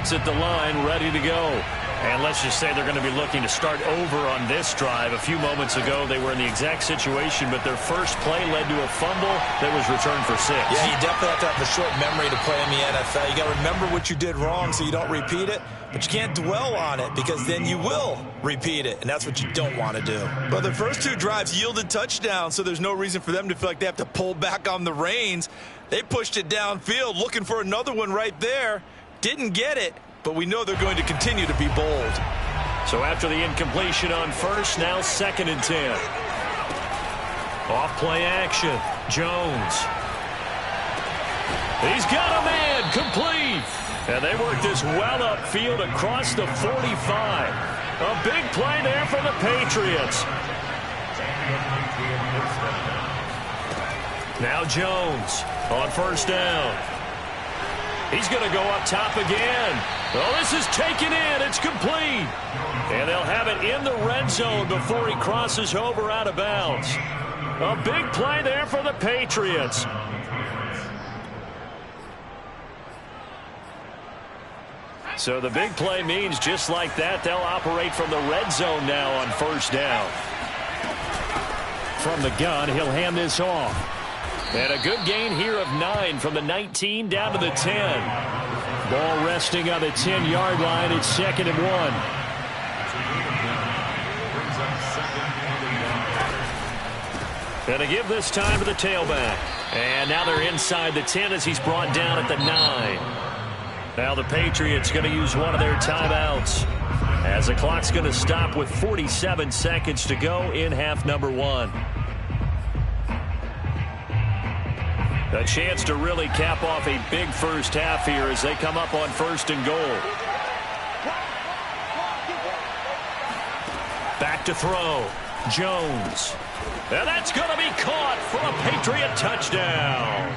Patriots at the line, ready to go. And let's just say they're going to be looking to start over on this drive. A few moments ago, they were in the exact situation, but their first play led to a fumble that was returned for 6. Yeah, you definitely have to have a short memory to play in the NFL. You got to remember what you did wrong so you don't repeat it, but you can't dwell on it because then you will repeat it, and that's what you don't want to do. But the first 2 drives yielded touchdowns, so there's no reason for them to feel like they have to pull back on the reins. They pushed it downfield, looking for another one right there. Didn't get it. But we know they're going to continue to be bold. So after the incompletion on first, now 2nd and 10. Off play action. Jones. He's got a man complete. And they work this well upfield across the 45. A big play there for the Patriots. Now Jones on first down. He's going to go up top again. Oh, this is taken in. It's complete. And they'll have it in the red zone before he crosses over out of bounds. A big play there for the Patriots. So the big play means just like that, they'll operate from the red zone now on first down. From the gun, he'll hand this off. And a good gain here of 9 from the 19 down to the 10. Ball resting on the 10-yard line. It's 2nd and 1. Going to give this time to the tailback. And now they're inside the 10 as he's brought down at the 9. Now the Patriots going to use one of their timeouts as the clock's going to stop with 47 seconds to go in half number 1. A chance to really cap off a big first half here as they come up on 1st and goal. Back to throw. Jones. And that's going to be caught for a Patriot touchdown.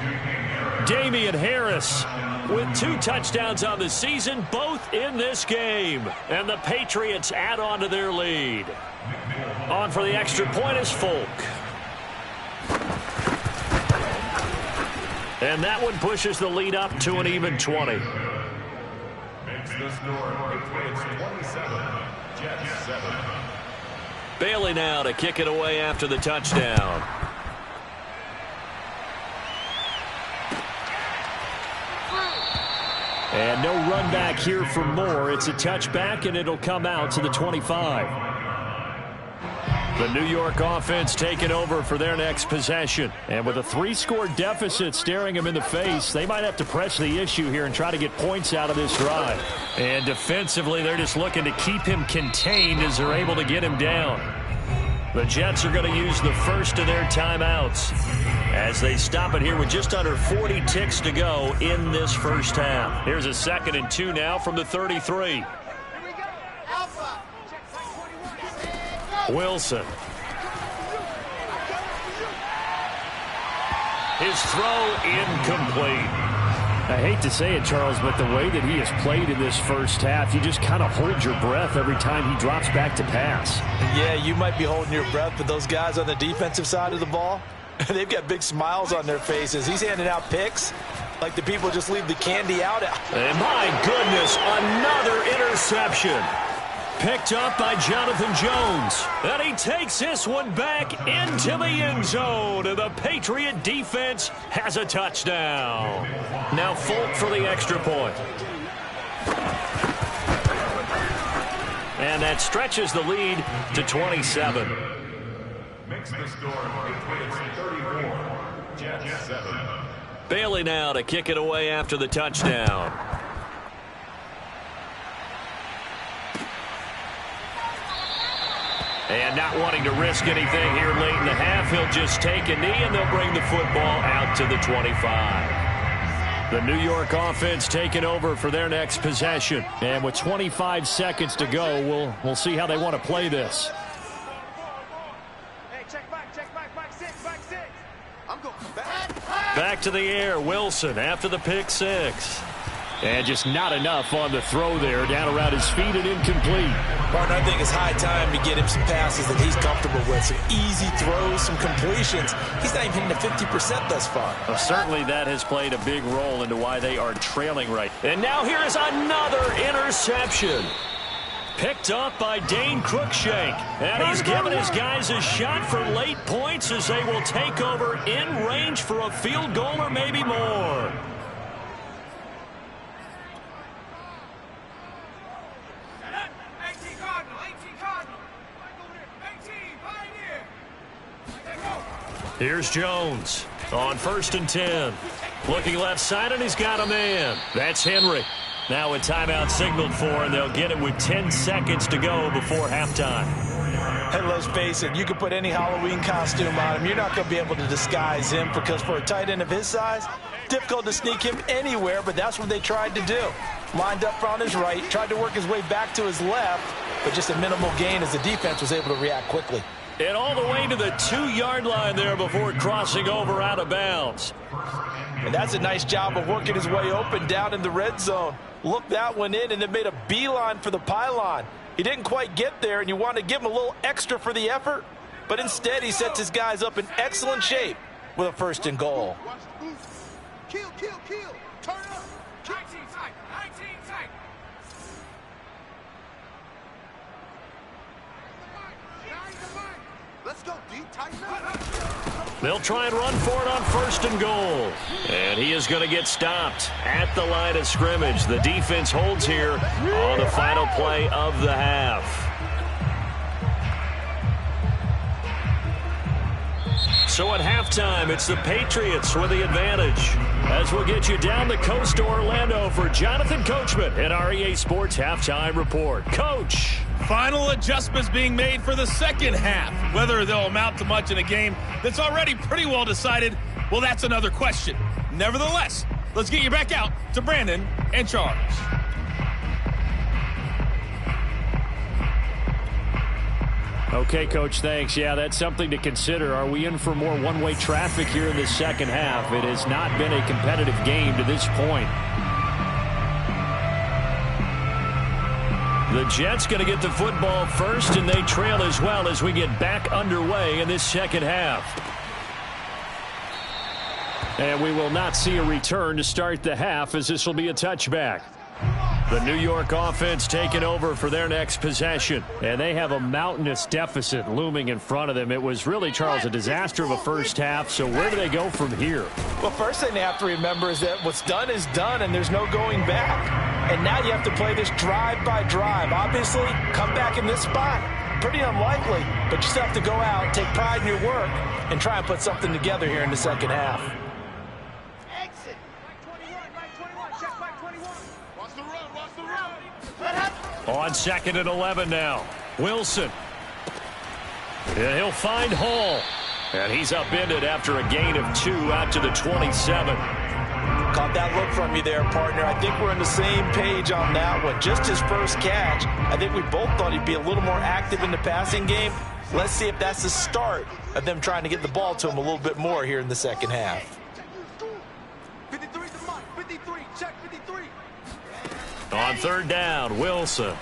Damian Harris with 2 touchdowns on the season, both in this game. And the Patriots add on to their lead. On for the extra point is Folk. And that one pushes the lead up to an even 20. Makes the score. Patriots 27, Jets 7. Bailey now to kick it away after the touchdown. And no run back here for Moore. It's a touchback, and it'll come out to the 25. The New York offense taking over for their next possession. And with a 3-score deficit staring them in the face, they might have to press the issue here and try to get points out of this drive. And defensively, they're just looking to keep him contained as they're able to get him down. The Jets are going to use the first of their timeouts as they stop it here with just under 40 ticks to go in this first half. Here's a 2nd and 2 now from the 33. Wilson. His throw incomplete. I hate to say it, Charles, but the way that he has played in this first half, you just kind of hold your breath every time he drops back to pass. Yeah, you might be holding your breath, but those guys on the defensive side of the ball, they've got big smiles on their faces. He's handing out picks like the people just leave the candy out. And my goodness, another interception. Picked up by Jonathan Jones. And he takes this one back into the end zone. And the Patriot defense has a touchdown. Now Folk for the extra point. And that stretches the lead to 27. Makes the score. Patriots 34, Jets 7. Bailey now to kick it away after the touchdown. And not wanting to risk anything here late in the half, he'll just take a knee and they'll bring the football out to the 25. The New York offense taking over for their next possession. And with 25 seconds to go, we'll see how they want to play this. Hey, check back, six. I'm going back to the air. Wilson after the pick 6. And just not enough on the throw there. Down around his feet and incomplete. Partner, I think it's high time to get him some passes that he's comfortable with. Some easy throws, some completions. He's not even hitting the 50% thus far. Well, certainly that has played a big role into why they are trailing right. And now here is another interception. Picked up by Dane Cruikshank. And he's given his guys a shot for late points as they will take over in range for a field goal or maybe more. Here's Jones on 1st and 10. Looking left side, and he's got a man. That's Henry. Now a timeout signaled for, and they'll get it with 10 seconds to go before halftime. Hey, let's face it, you can put any Halloween costume on him. You're not going to be able to disguise him because for a tight end of his size, difficult to sneak him anywhere, but that's what they tried to do. Lined up on his right, tried to work his way back to his left, but just a minimal gain as the defense was able to react quickly. And all the way to the 2-yard line there before crossing over out of bounds. And that's a nice job of working his way open down in the red zone. Looked that one in and then made a beeline for the pylon. He didn't quite get there, and you want to give him a little extra for the effort. But instead, he sets his guys up in excellent shape with a 1st and goal. Kill. Turn up. 19 tight. Let's go, D. Tighten up. They'll try and run for it on 1st and goal. And he is going to get stopped at the line of scrimmage. The defense holds here on the final play of the half. So at halftime, it's the Patriots with the advantage. As we'll get you down the coast to Orlando for Jonathan Coachman at our EA Sports Halftime Report. Coach. Final adjustments being made for the second half. Whether they'll amount to much in a game that's already pretty well decided, well, that's another question. Nevertheless, let's get you back out to Brandon and Charles. Okay, Coach, thanks. Yeah, that's something to consider. Are we in for more one-way traffic here in the second half? It has not been a competitive game to this point. The Jets going to get the football first, and they trail as well as we get back underway in this second half. And we will not see a return to start the half, as this will be a touchback. The New York offense taking over for their next possession. And they have a mountainous deficit looming in front of them. It was really, Charles, a disaster of a first half. So where do they go from here? Well, first thing they have to remember is that what's done is done, and there's no going back. And now you have to play this drive by drive. Obviously, come back in this spot. Pretty unlikely, but you still have to go out, take pride in your work, and try and put something together here in the second half. Exit. Right 21. Check back 21. Watch the run. On 2nd and 11 now. Wilson. And he'll find Hall. And he's upended after a gain of 2 out to the 27. Caught that look from you there, partner. I think we're on the same page on that one. Just his first catch. I think we both thought he'd be a little more active in the passing game. Let's see if that's the start of them trying to get the ball to him a little bit more here in the second half. 53 to Mike. 53. Check 53. On 3rd down, Wilson.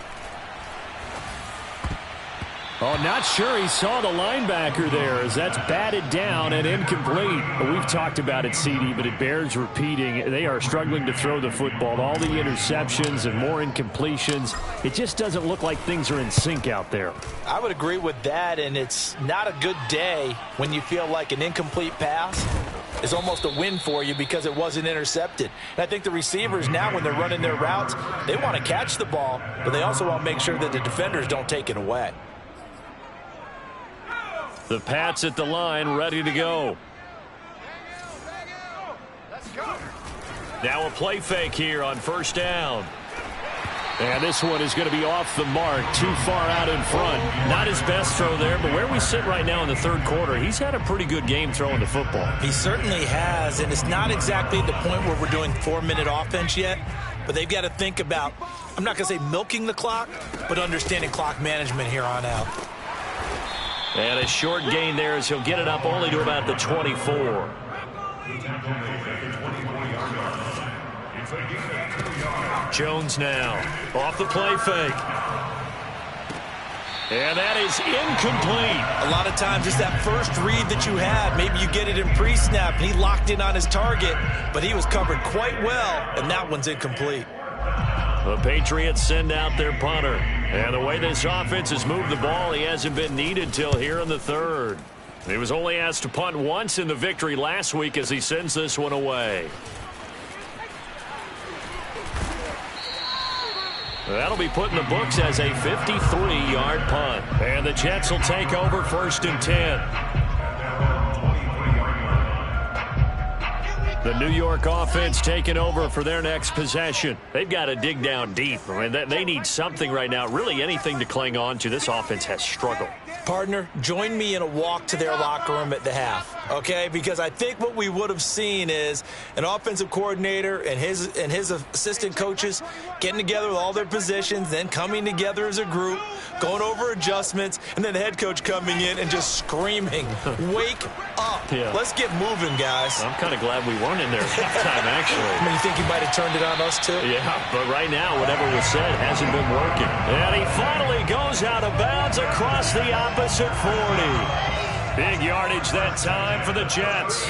Oh, not sure he saw the linebacker there as that's batted down and incomplete. We've talked about it, CD, but it bears repeating. They are struggling to throw the football. All the interceptions and more incompletions. It just doesn't look like things are in sync out there. I would agree with that, and it's not a good day when you feel like an incomplete pass is almost a win for you because it wasn't intercepted. And I think the receivers now, when they're running their routes, they want to catch the ball, but they also want to make sure that the defenders don't take it away. The Pats at the line, ready to go. Now a play fake here on 1st down. And this one is going to be off the mark, too far out in front. Not his best throw there, but where we sit right now in the 3rd quarter, he's had a pretty good game throwing the football. He certainly has, and it's not exactly the point where we're doing 4-minute offense yet, but they've got to think about, I'm not going to say milking the clock, but understanding clock management here on out. And a short gain there as he'll get it up only to about the 24. Jones now off the play fake. And that is incomplete. A lot of times it's that first read that you have. Maybe you get it in pre-snap. He locked in on his target, but he was covered quite well, and that one's incomplete. The Patriots send out their punter. And the way this offense has moved the ball, he hasn't been needed till here in the third. He was only asked to punt once in the victory last week as he sends this one away. That'll be put in the books as a 53-yard punt. And the Jets will take over 1st and 10. The New York offense taking over for their next possession. They've got to dig down deep. I mean, they need something right now, really anything to cling on to. This offense has struggled. Partner, join me in a walk to their locker room at the half, okay? Because I think what we would have seen is an offensive coordinator and his assistant coaches getting together with all their positions, then coming together as a group, going over adjustments, and then the head coach coming in and just screaming, wake up. Yeah. Let's get moving, guys. I'm kind of glad we weren't in there at halftime, actually. I mean, you think he might have turned it on us, too? Yeah, but right now, whatever was said hasn't been working. And he finally goes out of bounds across the opposite 40. Big yardage that time for the Jets.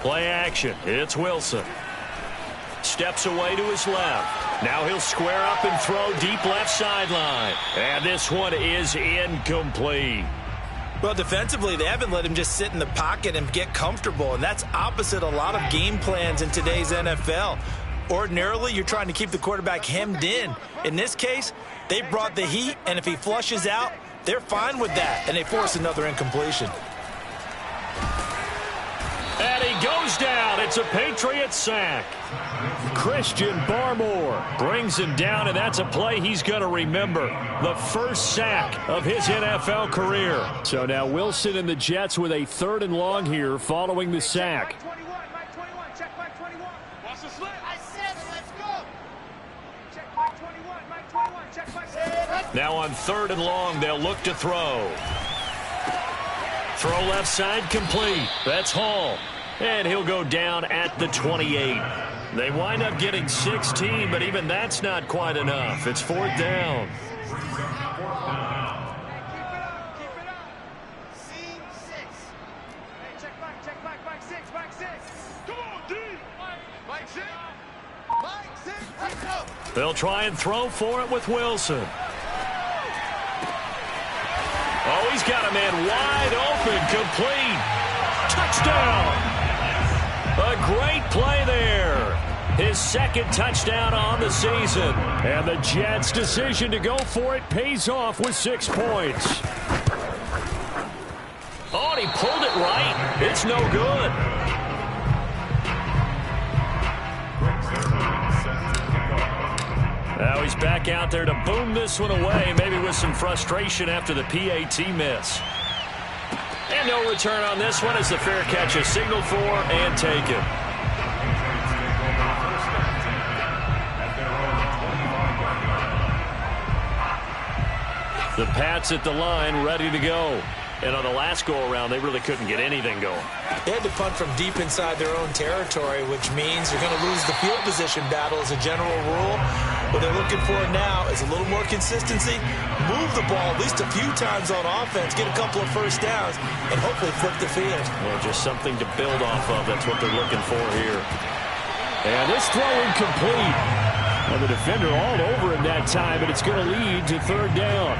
Play action. It's Wilson. Steps away to his left. Now he'll square up and throw deep left sideline. And this one is incomplete. Well, defensively, they haven't let him just sit in the pocket and get comfortable, and that's opposite a lot of game plans in today's NFL. Ordinarily, you're trying to keep the quarterback hemmed in. In this case, they brought the heat, and if he flushes out, they're fine with that, and they force another incompletion. And he goes down. It's a Patriots sack. Christian Barmore brings him down, and that's a play he's going to remember. The first sack of his NFL career. So now Wilson and the Jets with a 3rd and long here following the sack. Check back 21. Watch the slip. I said it. Let's go. Check back 21. Mike 21. Check back. Now on 3rd and long, they'll look to throw. Throw left side complete. That's Hall. And he'll go down at the 28. They wind up getting 16, but even that's not quite enough. It's 4th down. Keep it up. C6. Hey, check back 6. Come on, D. Mike 6. Let's go. They'll try and throw for it with Wilson. Oh, he's got a man wide open, complete. Touchdown. A great play there. His 2nd touchdown on the season. And the Jets' decision to go for it pays off with 6 points. Oh, and he pulled it right. It's no good. Now he's back out there to boom this one away, maybe with some frustration after the PAT miss. And no return on this one as the fair catch is signaled for and taken. The Pats at the line ready to go. And on the last go-around, they really couldn't get anything going. They had to punt from deep inside their own territory, which means you're going to lose the field position battle as a general rule. What they're looking for now is a little more consistency, move the ball at least a few times on offense, get a couple of first downs, and hopefully flip the field. Well, just something to build off of. That's what they're looking for here. And this throw incomplete. And the defender all over him that time, and it's going to lead to 3rd down.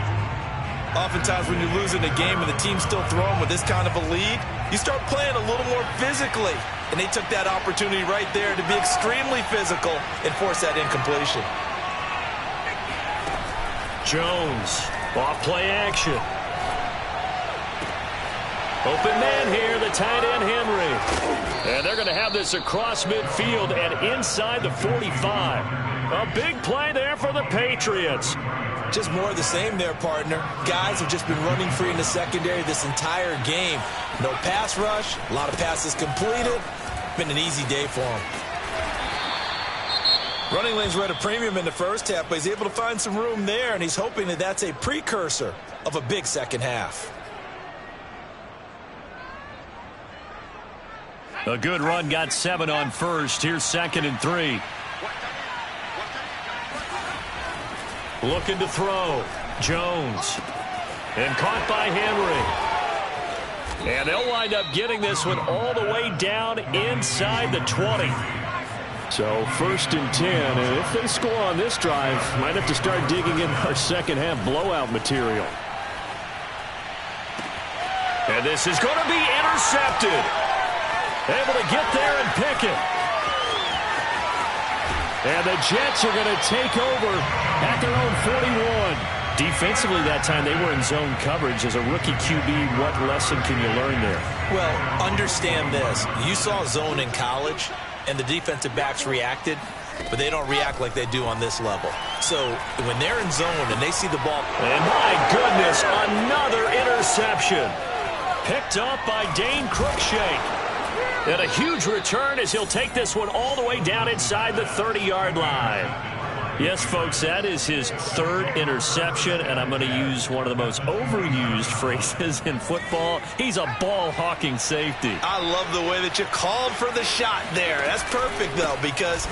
Oftentimes when you're losing a game and the team's still throwing with this kind of a lead, you start playing a little more physically. And they took that opportunity right there to be extremely physical and force that incompletion. Jones, off play action. Open man here, the tight end Henry. And they're going to have this across midfield and inside the 45. A big play there for the Patriots. Just more of the same there, partner. Guys have just been running free in the secondary this entire game. No pass rush, a lot of passes completed. Been an easy day for them. Running lanes were at a premium in the first half, but he's able to find some room there, and he's hoping that that's a precursor of a big second half. A good run got 7 on first. Here's 2nd and 3. Looking to throw. Jones. And caught by Henry. And they'll wind up getting this one all the way down inside the 20. So 1st and 10, and if they score on this drive, might have to start digging in our second half blowout material. And this is going to be intercepted. Able to get there and pick it. And the Jets are going to take over at their own 41. Defensively that time, they were in zone coverage. As a rookie QB, what lesson can you learn there? Well, understand this. You saw zone in college, and the defensive backs reacted, but they don't react like they do on this level. So when they're in zone and they see the ball. And my goodness, another interception. Picked up by Dane Cruikshank. And a huge return as he'll take this one all the way down inside the 30-yard line. Yes, folks, that is his 3rd interception, and I'm going to use one of the most overused phrases in football. He's a ball-hawking safety. I love the way that you called for the shot there. That's perfect, though, because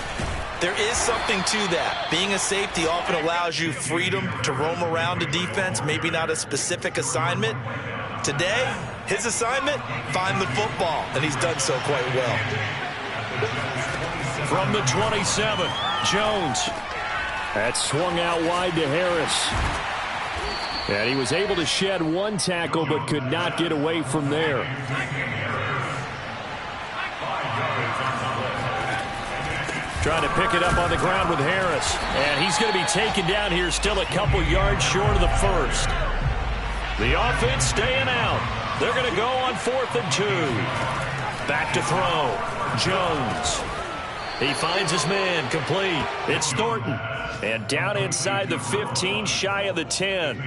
there is something to that. Being a safety often allows you freedom to roam around a defense, maybe not a specific assignment. Today, his assignment, find the football, and he's done so quite well. From the 27, Jones. That swung out wide to Harris. And he was able to shed 1 tackle but could not get away from there. Trying to pick it up on the ground with Harris. And he's going to be taken down here still a couple yards short of the 1st. The offense staying out. They're going to go on 4th and 2. Back to throw. Jones. He finds his man complete. It's Thornton. And down inside the 15, shy of the 10.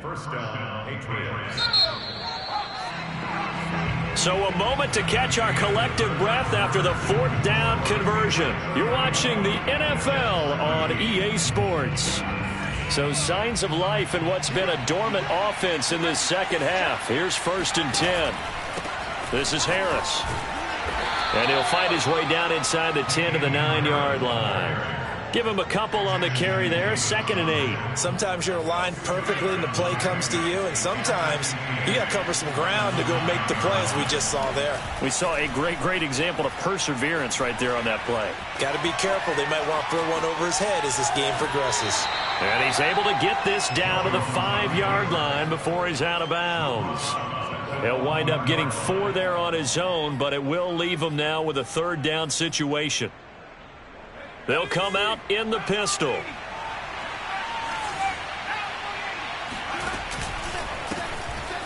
1st down, Patriots. So a moment to catch our collective breath after the 4th down conversion. You're watching the NFL on EA Sports. So signs of life in what's been a dormant offense in this second half. Here's 1st and 10. This is Harris. And he'll find his way down inside the 10 to the 9-yard line. Give him a couple on the carry there. 2nd and 8. Sometimes you're aligned perfectly and the play comes to you, and sometimes you got to cover some ground to go make the plays we just saw there. We saw a great example of perseverance right there on that play. Got to be careful. They might want to throw one over his head as this game progresses. And he's able to get this down to the 5-yard line before he's out of bounds. He'll wind up getting 4 there on his own, but it will leave him now with a 3rd down situation. They'll come out in the pistol.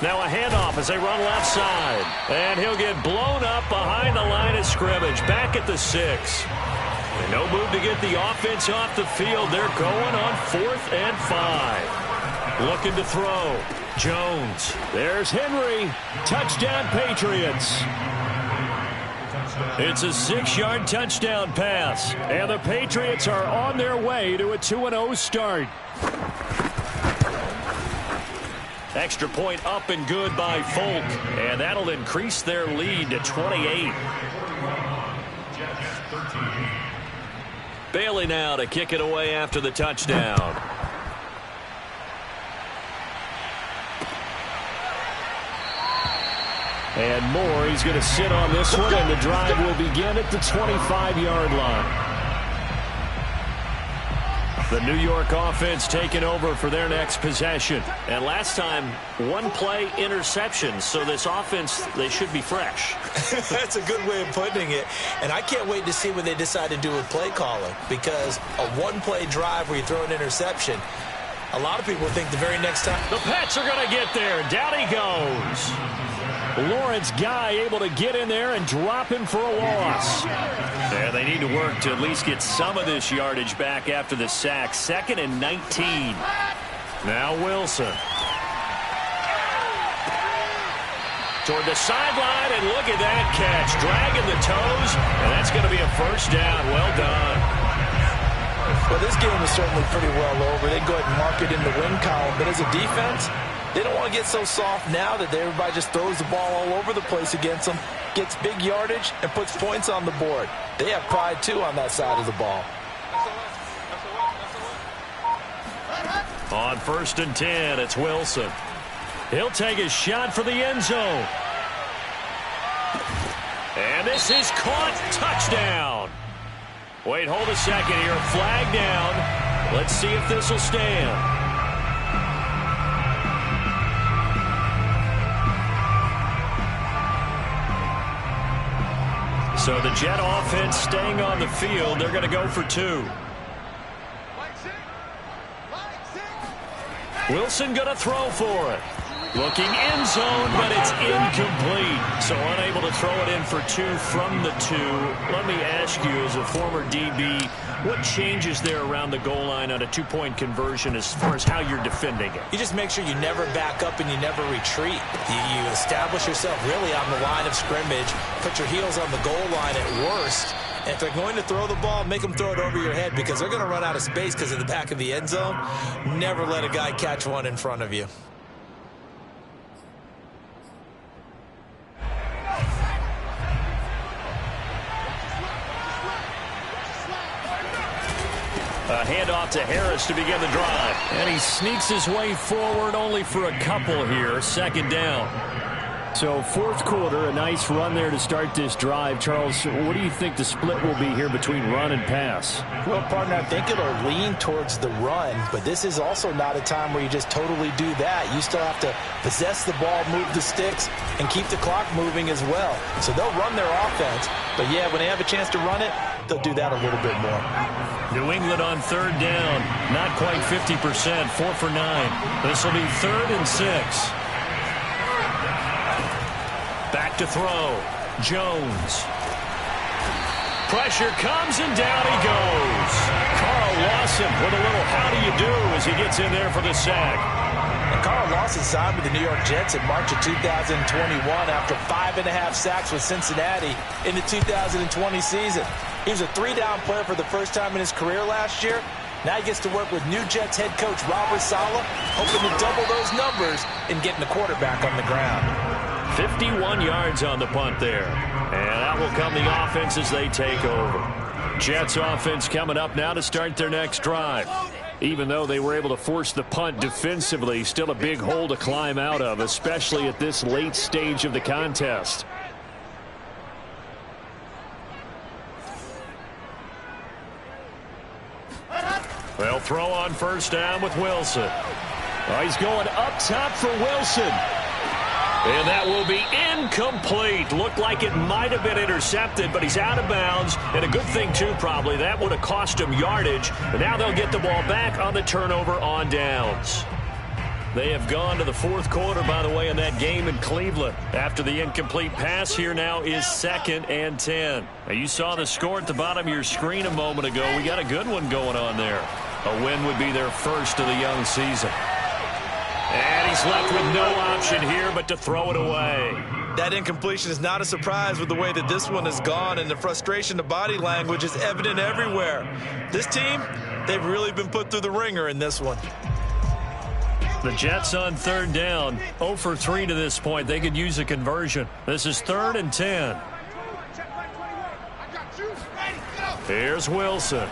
Now a handoff as they run left side. And he'll get blown up behind the line of scrimmage. Back at the 6. And no move to get the offense off the field. They're going on 4th and 5. Looking to throw. Jones. There's Henry. Touchdown, Patriots. It's a 6-yard touchdown pass. And the Patriots are on their way to a 2-0 start. Extra point up and good by Folk. And that'll increase their lead to 28. Bailey now to kick it away after the touchdown. And Moore, he's going to sit on this one, and the drive will begin at the 25-yard line. The New York offense taking over for their next possession. And last time, 1-play interception. So this offense, they should be fresh. That's a good way of putting it. And I can't wait to see what they decide to do with play calling. Because a 1-play drive where you throw an interception, a lot of people think the very next time. The Pats are going to get there. Down he goes. Lawrence Guy able to get in there and drop him for a loss. Yeah, they need to work to at least get some of this yardage back after the sack. 2nd and 19. Now Wilson. Toward the sideline, and look at that catch. Dragging the toes, and that's going to be a 1st down. Well done. Well, this game is certainly pretty well over. They go ahead and mark it in the win column. But as a defense, They don't want to get so soft now that everybody just throws the ball all over the place against them, gets big yardage, and puts points on the board. They have pride, too, on that side of the ball. On 1st and 10, it's Wilson. He'll take a shot for the end zone. And this is caught. Touchdown. Wait, hold a second here. Flag down. Let's see if this will stand. So the Jet offense staying on the field. They're going to go for 2. Wilson going to throw for it. Looking end zone, but it's incomplete. So unable to throw it in for 2 from the 2. Let me ask you, as a former DB, what changes there around the goal line on a 2-point conversion as far as how you're defending it? You just make sure you never back up and you never retreat. You establish yourself really on the line of scrimmage, put your heels on the goal line at worst. And if they're going to throw the ball, make them throw it over your head because they're going to run out of space because of the back of the end zone. Never let a guy catch one in front of you. A handoff to Harris to begin the drive. And he sneaks his way forward only for a couple here. 2nd down. So 4th quarter, a nice run there to start this drive. Charles, what do you think the split will be here between run and pass? Well, partner, I think it'll lean towards the run, but this is also not a time where you just totally do that. You still have to possess the ball, move the sticks, and keep the clock moving as well. So they'll run their offense, but yeah, when they have a chance to run it, they'll do that a little bit more. New England on 3rd down. Not quite 50%. 4 for 9. This will be 3rd and 6. Back to throw. Jones. Pressure comes and down he goes. Carl Lawson with a little how do you do as he gets in there for the sack. And Carl Lawson signed with the New York Jets in March of 2021 after 5.5 sacks with Cincinnati in the 2020 season. He was a 3-down player for the first time in his career last year. Now he gets to work with new Jets head coach Robert Saleh, hoping to double those numbers and getting the quarterback on the ground. 51 yards on the punt there. And that will come the offense as they take over. Jets offense coming up now to start their next drive. Even though they were able to force the punt defensively, still a big hole to climb out of, especially at this late stage of the contest. They'll throw on 1st down with Wilson. Oh, he's going up top for Wilson. And that will be incomplete. Looked like it might have been intercepted, but he's out of bounds. And a good thing, too, probably. That would have cost him yardage. And now they'll get the ball back on the turnover on downs. They have gone to the 4th quarter, by the way, in that game in Cleveland. After the incomplete pass, here now is 2nd and 10. Now, you saw the score at the bottom of your screen a moment ago. We got a good one going on there. A win would be their first of the young season. And he's left with no option here but to throw it away. That incompletion is not a surprise with the way that this one has gone, and the frustration, the body language is evident everywhere. This team, they've really been put through the ringer in this one. The Jets on 3rd down, 0 for 3 to this point. They could use a conversion. This is 3rd and 10. Here's Wilson.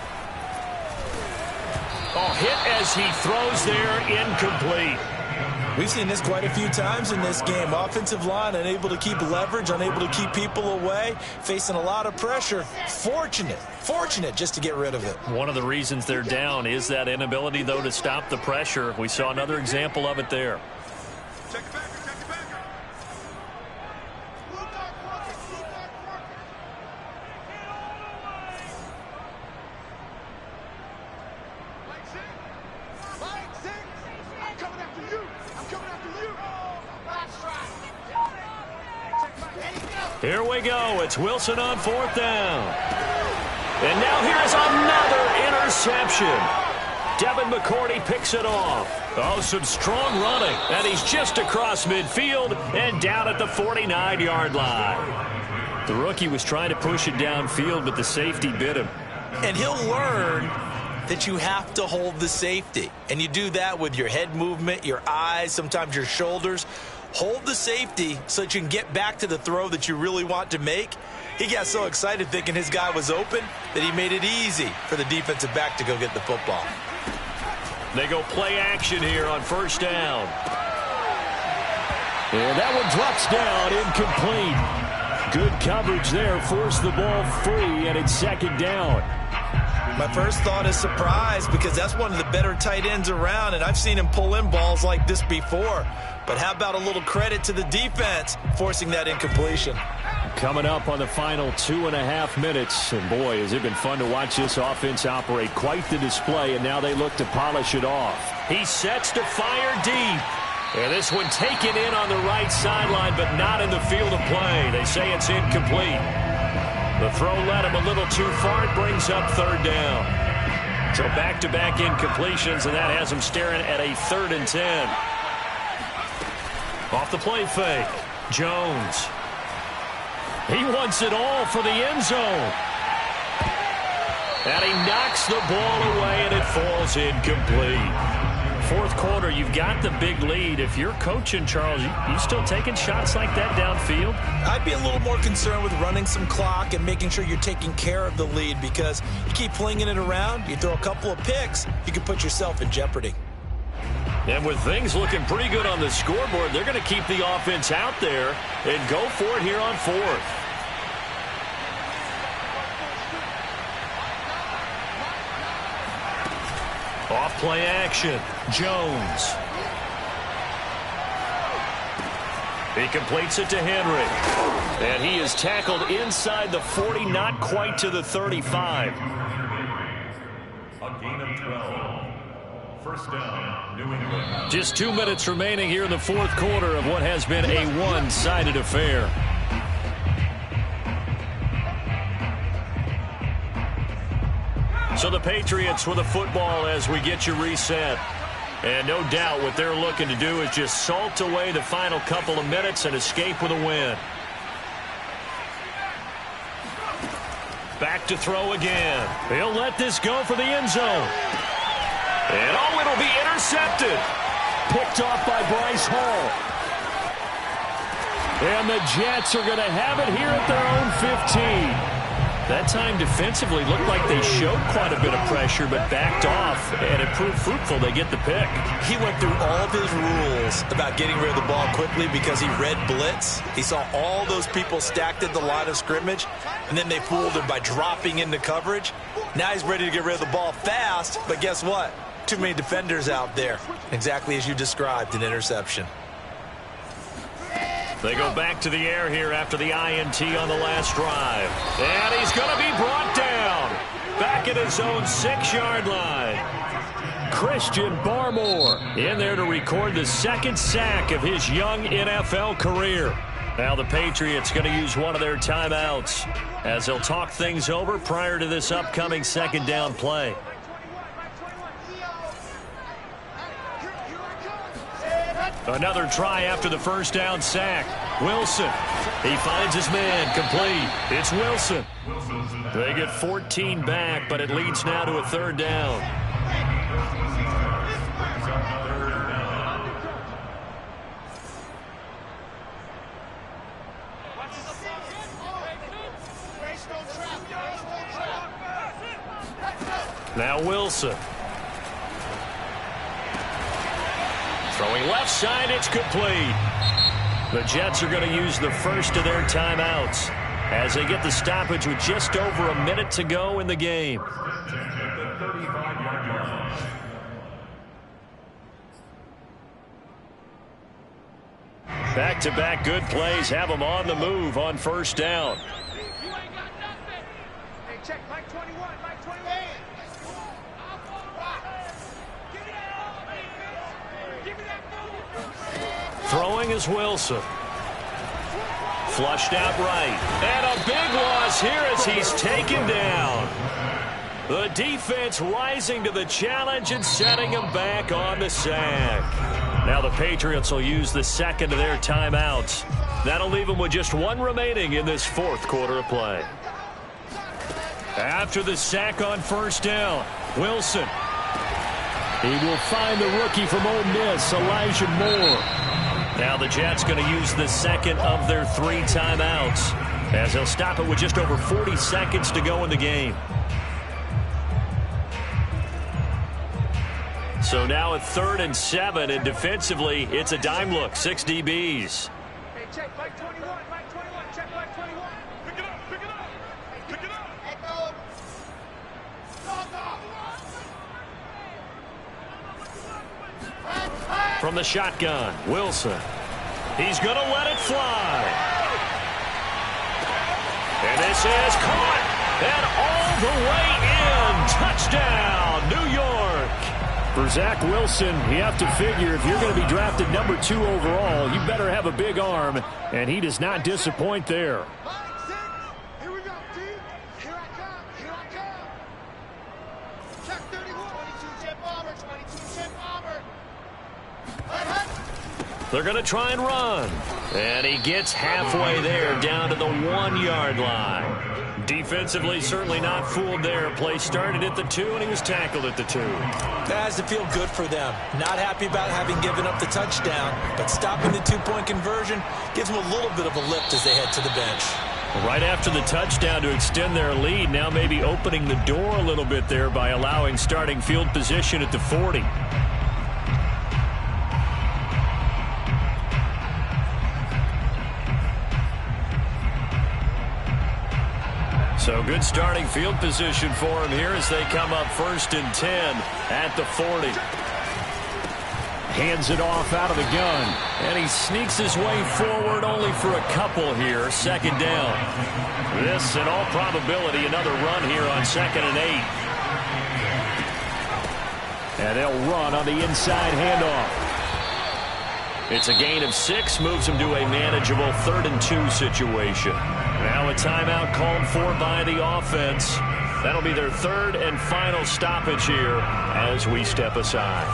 Oh, hit as he throws there, incomplete. We've seen this quite a few times in this game. Offensive line unable to keep leverage, unable to keep people away, facing a lot of pressure. Fortunate just to get rid of it. One of the reasons they're down is that inability, though, to stop the pressure. We saw another example of it there. Check it back. Here we go. It's Wilson on 4th down. And now here's another interception. Devin McCourty picks it off. Oh, some strong running. And he's just across midfield and down at the 49-yard line. The rookie was trying to push it downfield, but the safety bit him. And he'll learn that you have to hold the safety. And you do that with your head movement, your eyes, sometimes your shoulders. Hold the safety so that you can get back to the throw that you really want to make. He got so excited thinking his guy was open that he made it easy for the defensive back to go get the football. They go play action here on first down. And that one drops down, incomplete. Good coverage there, forced the ball free, and it's second down. My first thought is surprise, because that's one of the better tight ends around, and I've seen him pull in balls like this before. But how about a little credit to the defense forcing that incompletion? Coming up on the final 2.5 minutes, and boy, has it been fun to watch this offense operate. Quite the display, and now they look to polish it off. He sets to fire deep. And this one taken in on the right sideline, but not in the field of play. They say it's incomplete. The throw led him a little too far. It brings up third down. So back-to-back incompletions, and that has him staring at a 3rd and 10. Off the play fake, Jones. He wants it all for the end zone. And he knocks the ball away, and it falls incomplete. Fourth quarter, you've got the big lead. If you're coaching, Charles, you still taking shots like that downfield? I'd be a little more concerned with running some clock and making sure you're taking care of the lead, because you keep flinging it around, you throw a couple of picks, you can put yourself in jeopardy. And with things looking pretty good on the scoreboard, they're going to keep the offense out there and go for it here on fourth. Off play action, Jones. He completes it to Henry. And he is tackled inside the 40, not quite to the 35. A gain of 12. First down, New England. Just 2 minutes remaining here in the fourth quarter of what has been a one-sided affair. So the Patriots with the football as we get you reset. And no doubt what they're looking to do is just salt away the final couple of minutes and escape with a win. Back to throw again. He'll let this go for the end zone. And oh, it'll be intercepted. Picked off by Bryce Hall. And the Jets are going to have it here at their own 15. That time defensively looked like they showed quite a bit of pressure but backed off, and it proved fruitful. They get the pick. He went through all of his rules about getting rid of the ball quickly because he read blitz. He saw all those people stacked at the line of scrimmage, and then they fooled him by dropping into coverage. Now he's ready to get rid of the ball fast, but guess what? Too many defenders out there. Exactly as you described, an interception. They go back to the air here after the INT on the last drive. And he's going to be brought down. Back at his own 6-yard line. Christian Barmore in there to record the second sack of his young NFL career. Now the Patriots going to use one of their timeouts as they'll talk things over prior to this upcoming second down play. Another try after the first down sack. Wilson. He finds his man complete. It's Wilson. They get 14 back, but it leads now to a third down. Now Wilson. Throwing left side, it's complete. The Jets are going to use the first of their timeouts as they get the stoppage with just over a minute to go in the game. Back-to-back good plays have them on the move on first down. Hey, check, Mike 21, Mike 21. Throwing is Wilson. Flushed out right. And a big loss here as he's taken down. The defense rising to the challenge and setting him back on the sack. Now the Patriots will use the second of their timeouts. That'll leave them with just one remaining in this fourth quarter of play. After the sack on first down, Wilson. He will find the rookie from Ole Miss, Elijah Moore. Now the Jets going to use the second of their 3 timeouts, as they'll stop it with just over 40 seconds to go in the game. So now at 3rd and 7, and defensively, it's a dime look. 6 DBs. Hey, check Mike 21, Mike 21, check Mike 21. Pick it up, pick it up, pick it up. From the shotgun, Wilson. He's going to let it fly. And this is caught. And all the way in. Touchdown, New York. For Zach Wilson, you have to figure if you're going to be drafted number 2 overall, you better have a big arm, and he does not disappoint there. Here we go, team. Here I come, here I come. Check 31. 22 jet bomber, 22 jet bomber. They're going to try and run. And he gets halfway there, down to the 1-yard line. Defensively, certainly not fooled there. Play started at the 2, and he was tackled at the 2. That has to feel good for them. Not happy about having given up the touchdown, but stopping the 2-point conversion gives them a little bit of a lift as they head to the bench. Right after the touchdown to extend their lead, now maybe opening the door a little bit there by allowing starting field position at the 40. So good starting field position for him here as they come up 1st and 10 at the 40. Hands it off out of the gun. And he sneaks his way forward only for a couple here. 2nd down. This, in all probability, another run here on 2nd and 8. And they'll run on the inside handoff. It's a gain of 6, moves him to a manageable 3rd and 2 situation. Now a timeout called for by the offense. That'll be their 3rd and final stoppage here as we step aside.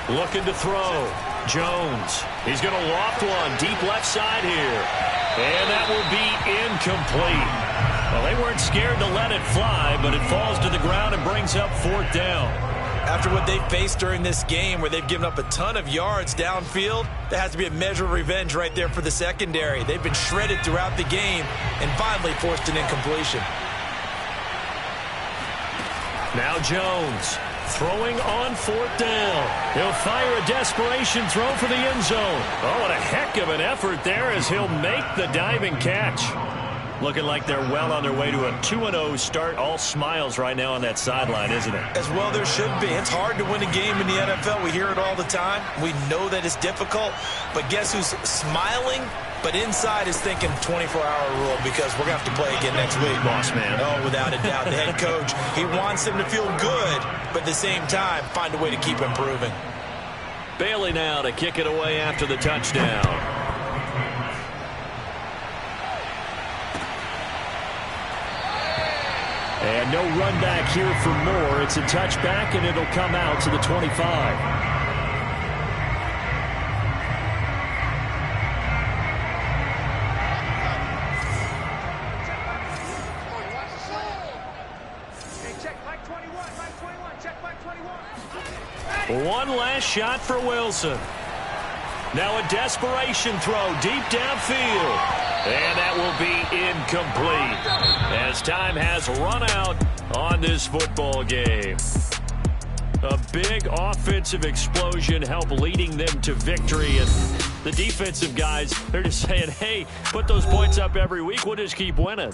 Looking to throw. Jones. He's going to loft one deep left side here. And that will be incomplete. Well, they weren't scared to let it fly, but it falls to the ground and brings up 4th down. After what they've faced during this game where they've given up a ton of yards downfield, there has to be a measure of revenge right there for the secondary. They've been shredded throughout the game and finally forced an incompletion. Now Jones throwing on 4th down. He'll fire a desperation throw for the end zone. Oh, what a heck of an effort there as he'll make the diving catch. Looking like they're well on their way to a 2-0 start. All smiles right now on that sideline, isn't it? As well there should be. It's hard to win a game in the NFL. We hear it all the time. We know that it's difficult. But guess who's smiling? But inside is thinking 24-hour rule because we're going to have to play again next week. Boss man. Oh, without a doubt. The head coach, he wants them to feel good, but at the same time, find a way to keep improving. Bailey now to kick it away after the touchdown. And no run back here for Moore. It's a touchback, and it'll come out to the 25. One last shot for Wilson. Now a desperation throw deep downfield. And that will be incomplete as time has run out on this football game. A big offensive explosion helped leading them to victory. And the defensive guys, they're just saying, hey, put those points up every week. We'll just keep winning.